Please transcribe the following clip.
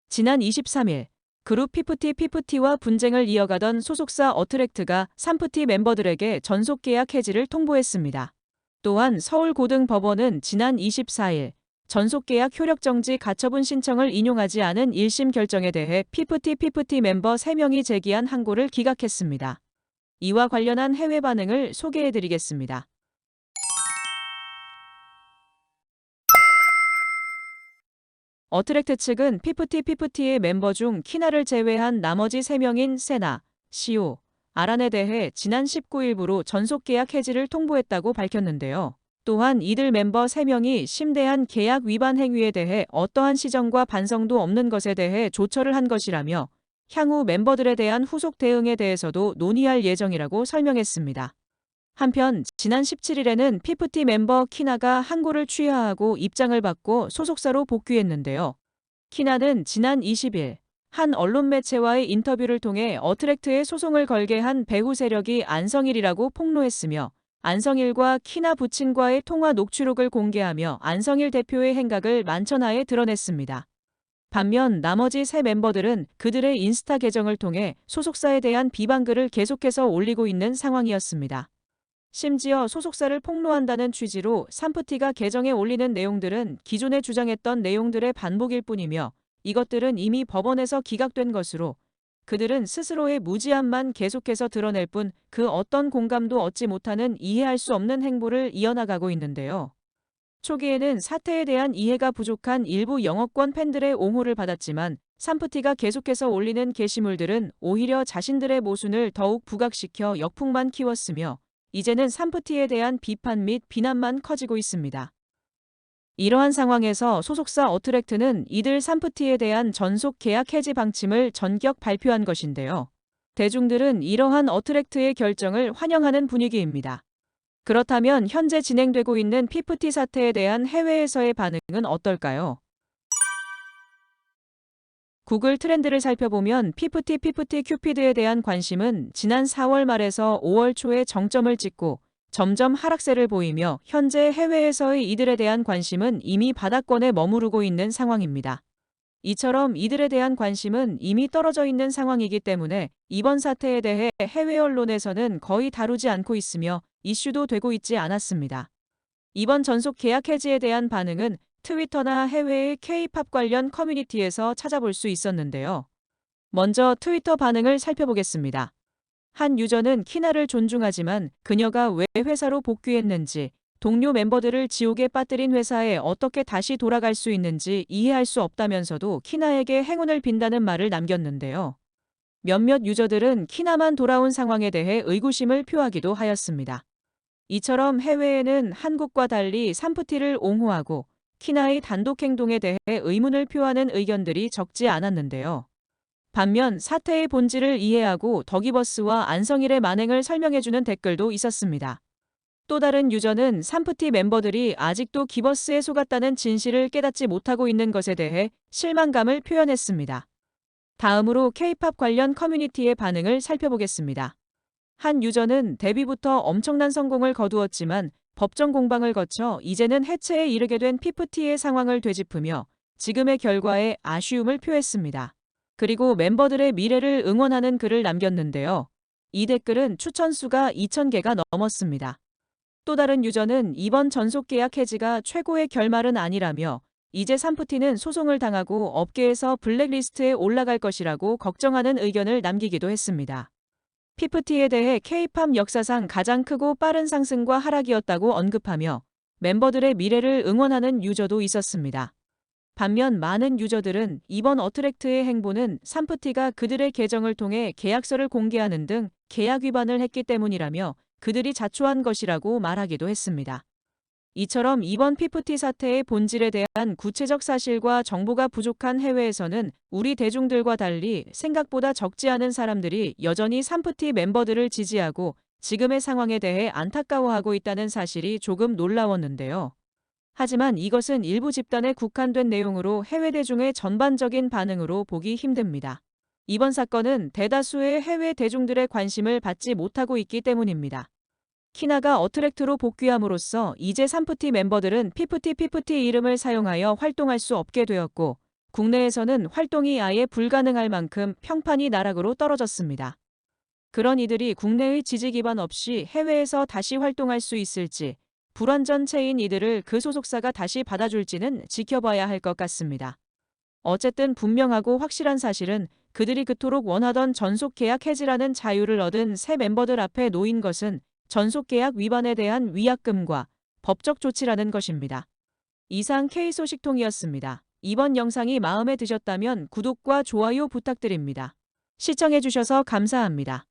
지난 23일 그룹 피프티와 분쟁을 이어가던 소속사 어트랙트가 삼프티 멤버들에게 전속계약 해지를 통보했습니다. 또한 서울고등법원은 지난 24일 전속계약 효력정지 가처분 신청을 인용하지 않은 1심 결정에 대해 피프티 멤버 3명이 제기한 항고를 기각했습니다. 이와 관련한 해외 반응을 소개해드리겠습니다. 어트랙트 측은 피프티의 멤버 중 키나를 제외한 나머지 3명인 세나, 시오, 아란에 대해 지난 19일부로 전속계약 해지를 통보했다고 밝혔는데요. 또한 이들 멤버 3명이 심대한 계약 위반 행위에 대해 어떠한 시정과 반성도 없는 것에 대해 조처를 한 것이라며 향후 멤버들에 대한 후속 대응에 대해서도 논의할 예정이라고 설명했습니다. 한편 지난 17일에는 피프티 멤버 키나가 항고를 취하하고 입장을 받고 소속사로 복귀했는데요. 키나는 지난 20일 한 언론 매체와의 인터뷰를 통해 어트랙트에 소송을 걸게 한 배후 세력이 안성일이라고 폭로했으며 안성일과 키나 부친과의 통화 녹취록을 공개하며 안성일 대표의 행각을 만천하에 드러냈습니다. 반면 나머지 3 멤버들은 그들의 인스타 계정을 통해 소속사에 대한 비방글을 계속해서 올리고 있는 상황이었습니다. 심지어 소속사를 폭로한다는 취지로 삼프티가 계정에 올리는 내용들은 기존에 주장했던 내용들의 반복일 뿐이며 이것들은 이미 법원에서 기각된 것으로 그들은 스스로의 무지함만 계속해서 드러낼 뿐 그 어떤 공감도 얻지 못하는 이해할 수 없는 행보를 이어나가고 있는데요. 초기에는 사태에 대한 이해가 부족한 일부 영어권 팬들의 옹호를 받았지만 삼프티가 계속해서 올리는 게시물들은 오히려 자신들의 모순을 더욱 부각시켜 역풍만 키웠으며 이제는 삼프티에 대한 비판 및 비난만 커지고 있습니다. 이러한 상황에서 소속사 어트랙트는 이들 삼프티에 대한 전속 계약 해지 방침을 전격 발표한 것인데요. 대중들은 이러한 어트랙트의 결정을 환영하는 분위기입니다. 그렇다면 현재 진행되고 있는 피프티 사태에 대한 해외에서의 반응은 어떨까요? 구글 트렌드를 살펴보면 피프티 큐피드에 대한 관심은 지난 4월 말에서 5월 초에 정점을 찍고 점점 하락세를 보이며 현재 해외에서의 이들에 대한 관심은 이미 바닥권에 머무르고 있는 상황입니다. 이처럼 이들에 대한 관심은 이미 떨어져 있는 상황이기 때문에 이번 사태에 대해 해외 언론에서는 거의 다루지 않고 있으며 이슈도 되고 있지 않았습니다. 이번 전속 계약 해지에 대한 반응은 트위터나 해외의 K-팝 관련 커뮤니티에서 찾아볼 수 있었는데요. 먼저 트위터 반응을 살펴보겠습니다. 한 유저는 키나를 존중하지만 그녀가 왜 회사로 복귀했는지, 동료 멤버들을 지옥에 빠뜨린 회사에 어떻게 다시 돌아갈 수 있는지 이해할 수 없다면서도 키나에게 행운을 빈다는 말을 남겼는데요. 몇몇 유저들은 키나만 돌아온 상황에 대해 의구심을 표하기도 하였습니다. 이처럼 해외에는 한국과 달리 삼프티를 옹호하고 키나의 단독 행동에 대해 의문을 표하는 의견들이 적지 않았는데요. 반면 사태의 본질을 이해하고 더기버스와 안성일의 만행을 설명해주는 댓글도 있었습니다. 또 다른 유저는 삼프티 멤버들이 아직도 기버스에 속았다는 진실을 깨닫지 못하고 있는 것에 대해 실망감을 표현했습니다. 다음으로 K-팝 관련 커뮤니티의 반응을 살펴보겠습니다. 한 유저는 데뷔부터 엄청난 성공을 거두었지만 법정 공방을 거쳐 이제는 해체에 이르게 된 피프티의 상황을 되짚으며 지금의 결과에 아쉬움을 표했습니다. 그리고 멤버들의 미래를 응원하는 글을 남겼는데요. 이 댓글은 추천 수가 2,000개가 넘었습니다. 또 다른 유저는 이번 전속 계약 해지가 최고의 결말은 아니라며 이제 삼프티는 소송을 당하고 업계에서 블랙리스트에 올라갈 것이라고 걱정하는 의견을 남기기도 했습니다. 피프티에 대해 K-팝 역사상 가장 크고 빠른 상승과 하락이었다고 언급하며 멤버들의 미래를 응원하는 유저도 있었습니다. 반면 많은 유저들은 이번 어트랙트의 행보는 삼프티가 그들의 계정을 통해 계약서를 공개하는 등 계약 위반을 했기 때문이라며 그들이 자초한 것이라고 말하기도 했습니다. 이처럼 이번 피프티 사태의 본질에 대한 구체적 사실과 정보가 부족한 해외에서는 우리 대중들과 달리 생각보다 적지 않은 사람들이 여전히 삼프티 멤버들을 지지하고 지금의 상황에 대해 안타까워하고 있다는 사실이 조금 놀라웠는데요. 하지만 이것은 일부 집단에 국한된 내용으로 해외 대중의 전반적인 반응으로 보기 힘듭니다. 이번 사건은 대다수의 해외 대중들의 관심을 받지 못하고 있기 때문입니다. 키나가 어트랙트로 복귀함으로써 이제 삼프티 멤버들은 피프티 이름을 사용하여 활동할 수 없게 되었고 국내에서는 활동이 아예 불가능할 만큼 평판이 나락으로 떨어졌습니다. 그런 이들이 국내의 지지 기반 없이 해외에서 다시 활동할 수 있을지, 불완전체인 이들을 그 소속사가 다시 받아줄지는 지켜봐야 할 것 같습니다. 어쨌든 분명하고 확실한 사실은 그들이 그토록 원하던 전속계약 해지라는 자유를 얻은 새 멤버들 앞에 놓인 것은 전속계약 위반에 대한 위약금과 법적 조치라는 것입니다. 이상 K소식통이었습니다. 이번 영상이 마음에 드셨다면 구독과 좋아요 부탁드립니다. 시청해주셔서 감사합니다.